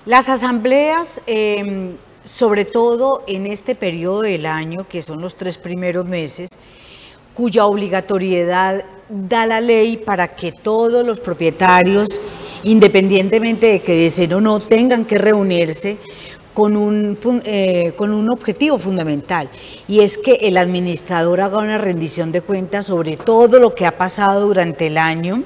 Las asambleas, sobre todo en este periodo del año, que son los 3 primeros meses, cuya obligatoriedad da la ley para que todos los propietarios, independientemente de que deseen o no, tengan que reunirse con un objetivo fundamental, y es que el administrador haga una rendición de cuentas sobre todo lo que ha pasado durante el año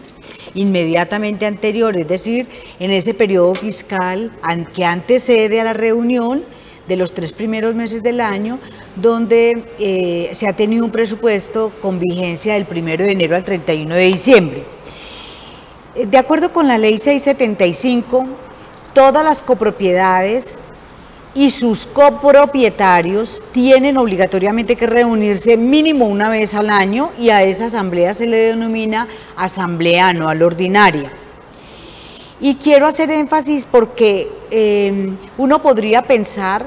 inmediatamente anterior, es decir, en ese periodo fiscal que antecede a la reunión de los 3 primeros meses del año, donde se ha tenido un presupuesto con vigencia del 1 de enero al 31 de diciembre. De acuerdo con la ley 675, todas las copropiedades y sus copropietarios tienen obligatoriamente que reunirse mínimo una vez al año, y a esa asamblea se le denomina asamblea anual ordinaria. Y quiero hacer énfasis porque uno podría pensar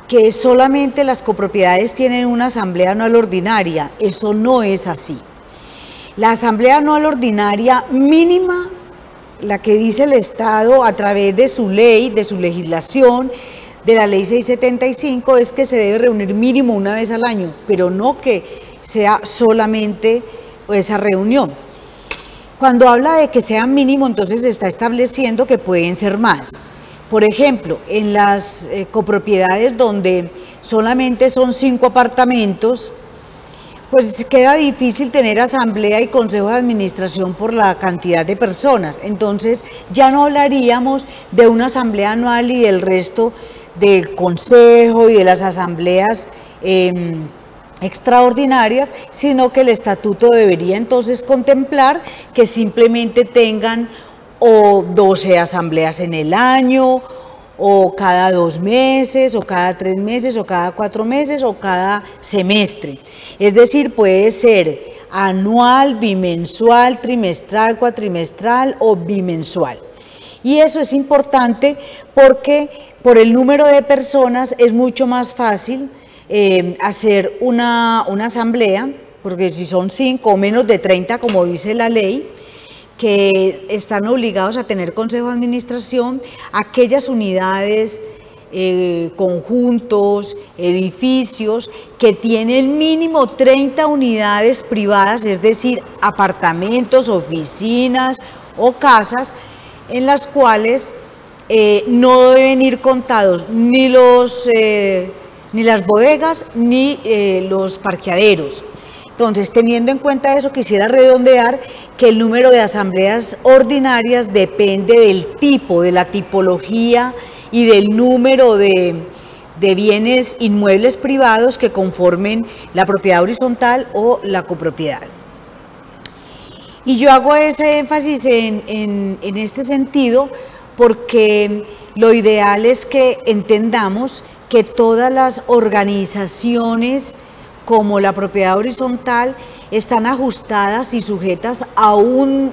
que solamente las copropiedades tienen una asamblea anual ordinaria. Eso no es así. La asamblea anual ordinaria mínima, la que dice el Estado a través de su ley, de su legislación, de la ley 675, es que se debe reunir mínimo una vez al año, pero no que sea solamente esa reunión. Cuando habla de que sea mínimo, entonces se está estableciendo que pueden ser más. Por ejemplo, en las copropiedades donde solamente son 5 apartamentos, pues queda difícil tener asamblea y consejo de administración por la cantidad de personas. Entonces ya no hablaríamos de una asamblea anual y del resto del consejo y de las asambleas extraordinarias, sino que el estatuto debería entonces contemplar que simplemente tengan o 12 asambleas en el año, o cada 2 meses, o cada 3 meses, o cada 4 meses, o cada semestre. Es decir, puede ser anual, bimensual, trimestral, cuatrimestral o bimensual. Y eso es importante porque por el número de personas es mucho más fácil hacer una asamblea, porque si son 5 o menos de 30, como dice la ley, que están obligados a tener consejo de administración, aquellas unidades, conjuntos, edificios que tienen mínimo 30 unidades privadas, es decir, apartamentos, oficinas o casas, en las cuales no deben ir contados ni las bodegas ni los parqueaderos. Entonces, teniendo en cuenta eso, quisiera redondear que el número de asambleas ordinarias depende del tipo, de la tipología y del número de bienes inmuebles privados que conformen la propiedad horizontal o la copropiedad. Y yo hago ese énfasis en este sentido porque lo ideal es que entendamos que todas las organizaciones como la propiedad horizontal están ajustadas y sujetas a una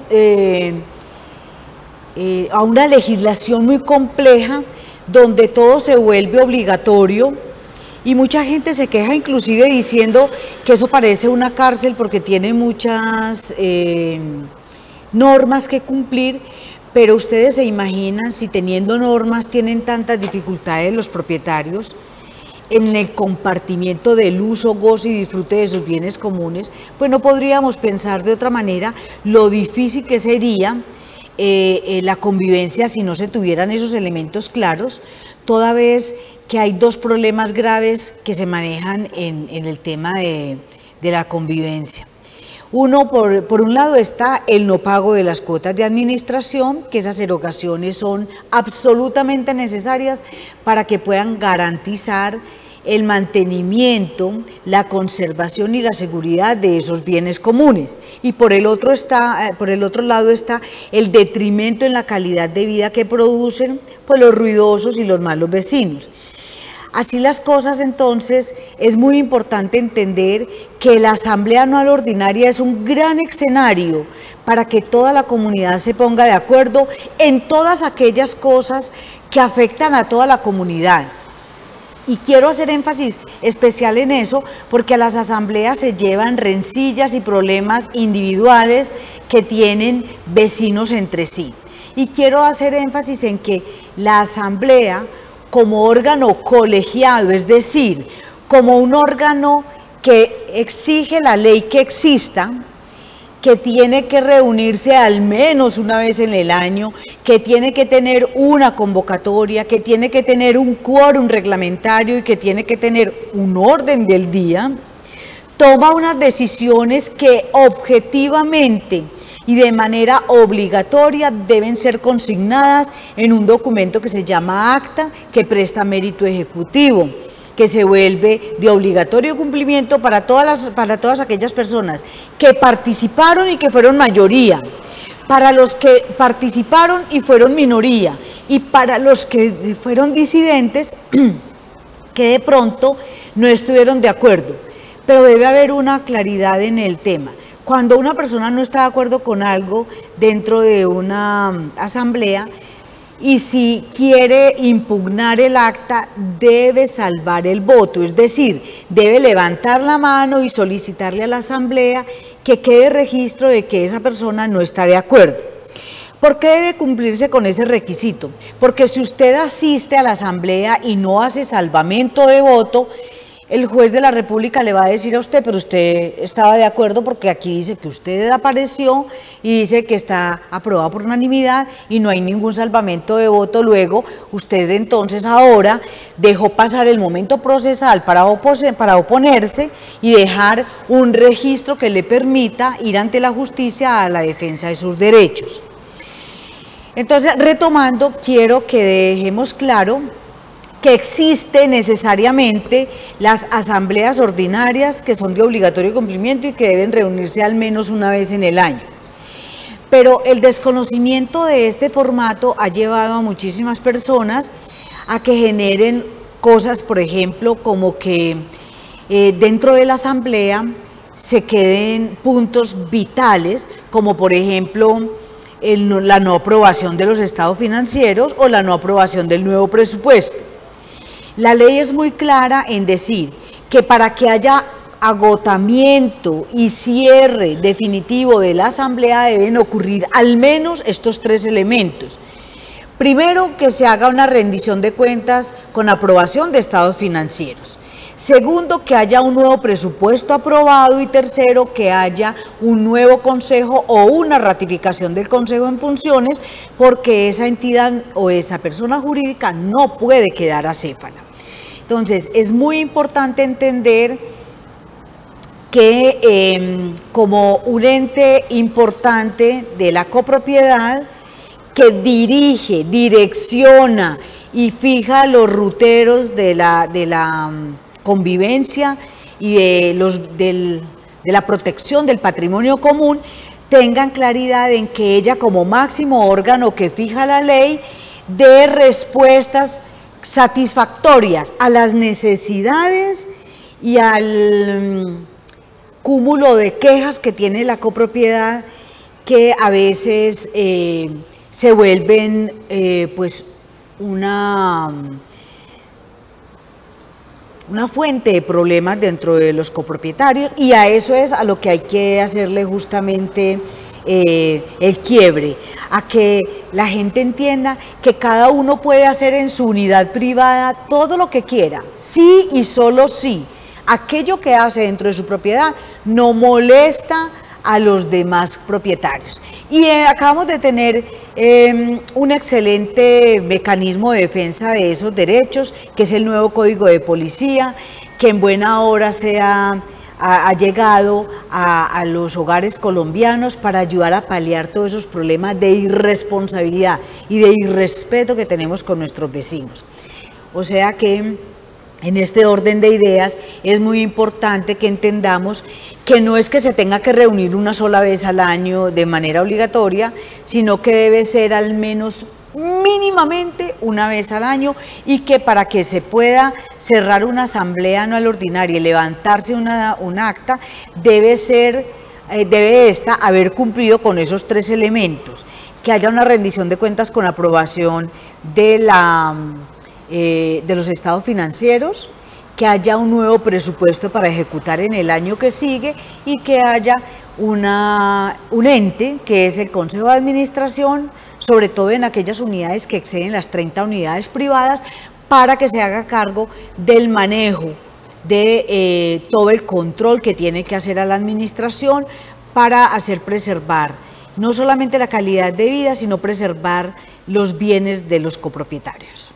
legislación muy compleja, donde todo se vuelve obligatorio, y mucha gente se queja inclusive diciendo que eso parece una cárcel porque tiene muchas normas que cumplir. Pero ustedes se imaginan si teniendo normas tienen tantas dificultades los propietarios en el compartimiento del uso, goce y disfrute de sus bienes comunes, pues no podríamos pensar de otra manera lo difícil que sería la convivencia si no se tuvieran esos elementos claros, toda vez que hay 2 problemas graves que se manejan en el tema de la convivencia. Uno, por un lado, está el no pago de las cuotas de administración, que esas erogaciones son absolutamente necesarias para que puedan garantizar el mantenimiento, la conservación y la seguridad de esos bienes comunes. Y por el otro lado está el detrimento en la calidad de vida que producen pues, los ruidosos y los malos vecinos. Así las cosas, entonces, es muy importante entender que la Asamblea Anual Ordinaria es un gran escenario para que toda la comunidad se ponga de acuerdo en todas aquellas cosas que afectan a toda la comunidad. Y quiero hacer énfasis especial en eso porque a las asambleas se llevan rencillas y problemas individuales que tienen vecinos entre sí. Y quiero hacer énfasis en que la asamblea como órgano colegiado, es decir, como un órgano que exige la ley que exista, que tiene que reunirse al menos una vez en el año, que tiene que tener una convocatoria, que tiene que tener un quórum reglamentario y que tiene que tener un orden del día, toma unas decisiones que objetivamente y de manera obligatoria deben ser consignadas en un documento que se llama acta, que presta mérito ejecutivo, que se vuelve de obligatorio cumplimiento para todas aquellas personas que participaron y que fueron mayoría, para los que participaron y fueron minoría, y para los que fueron disidentes que de pronto no estuvieron de acuerdo. Pero debe haber una claridad en el tema. Cuando una persona no está de acuerdo con algo dentro de una asamblea, y si quiere impugnar el acta, debe salvar el voto, es decir, debe levantar la mano y solicitarle a la asamblea que quede registro de que esa persona no está de acuerdo. ¿Por qué debe cumplirse con ese requisito? Porque si usted asiste a la asamblea y no hace salvamento de voto, el juez de la República le va a decir a usted, pero usted estaba de acuerdo porque aquí dice que usted apareció y dice que está aprobado por unanimidad y no hay ningún salvamento de voto. Luego, usted entonces ahora dejó pasar el momento procesal para oponerse y dejar un registro que le permita ir ante la justicia a la defensa de sus derechos. Entonces, retomando, quiero que dejemos claro que existe necesariamente las asambleas ordinarias que son de obligatorio cumplimiento y que deben reunirse al menos una vez en el año. Pero el desconocimiento de este formato ha llevado a muchísimas personas a que generen cosas, por ejemplo, como que dentro de la asamblea se queden puntos vitales, como por ejemplo la no aprobación de los estados financieros o la no aprobación del nuevo presupuesto. La ley es muy clara en decir que para que haya agotamiento y cierre definitivo de la asamblea deben ocurrir al menos estos tres elementos. Primero, que se haga una rendición de cuentas con aprobación de estados financieros. Segundo, que haya un nuevo presupuesto aprobado. Y tercero, que haya un nuevo consejo o una ratificación del consejo en funciones, porque esa entidad o esa persona jurídica no puede quedar acéfala. Entonces, es muy importante entender que como un ente importante de la copropiedad que dirige, direcciona y fija los ruteros de la convivencia y de la protección del patrimonio común, tengan claridad en que ella como máximo órgano que fija la ley dé respuestas satisfactorias a las necesidades y al cúmulo de quejas que tiene la copropiedad, que a veces se vuelven pues una fuente de problemas dentro de los copropietarios, y a eso es a lo que hay que hacerle justamente el quiebre, a que la gente entienda que cada uno puede hacer en su unidad privada todo lo que quiera, sí y solo sí. Aquello que hace dentro de su propiedad no molesta a los demás propietarios. Y acabamos de tener un excelente mecanismo de defensa de esos derechos, que es el nuevo Código de Policía, que en buena hora ha llegado a los hogares colombianos para ayudar a paliar todos esos problemas de irresponsabilidad y de irrespeto que tenemos con nuestros vecinos. O sea que en este orden de ideas es muy importante que entendamos que no es que se tenga que reunir una sola vez al año de manera obligatoria, sino que debe ser al menos mínimamente una vez al año, y que para que se pueda cerrar una asamblea anual ordinaria y levantarse un acta, debe esta haber cumplido con esos tres elementos: que haya una rendición de cuentas con aprobación de de los estados financieros, que haya un nuevo presupuesto para ejecutar en el año que sigue y que haya un ente que es el Consejo de Administración, sobre todo en aquellas unidades que exceden las 30 unidades privadas, para que se haga cargo del manejo de todo el control que tiene que hacer a la administración para hacer preservar no solamente la calidad de vida, sino preservar los bienes de los copropietarios.